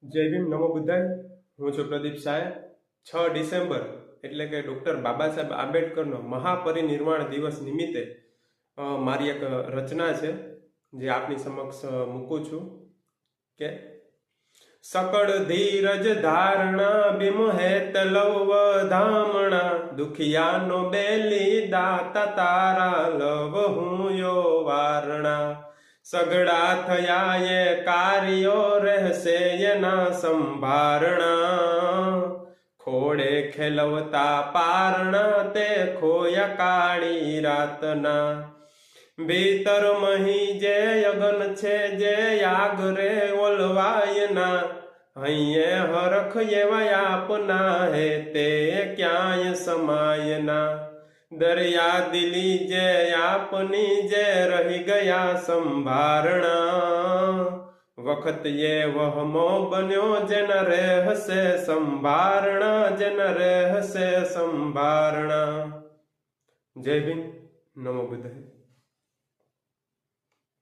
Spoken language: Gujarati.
જય ભીમ, નમો બુદ્ધાય. હું છું પ્રદીપ સાહેબ. 6 ડિસેમ્બર એટલે કે ડૉક્ટર બાબા સાહેબ આંબેડકરનો મહાપરિનિર્વાણ દિવસ નિમિત્તે મારી એક રચના છે જે આપની સમક્ષ મૂકું છું કે સકળ ધીરજ ધારણા બિમહે તલવ ધામણા દુખિયાનો બેલી દાતા તારા લવ હું યો વારણા સગડા થયા એ કાર્યો રહેશે એના સંભારણા ખોડે ખેલવતા પારણા તે ખોયા કાળી રાતના ભીતર મહી જે યગન છે જે યાગરે ઓલવાયના હૈયે હરખ એવા આપના હે તે ક્યાંય સમાયના દરિયા દિલી જે આપની જે રહી ગયા સંભારણા વખત એ વહમો બન્યો જેન રહેશે સંભારણા જેન રહેશે સંભારણા. જય ભીમ, નમો બુદ્ધાય.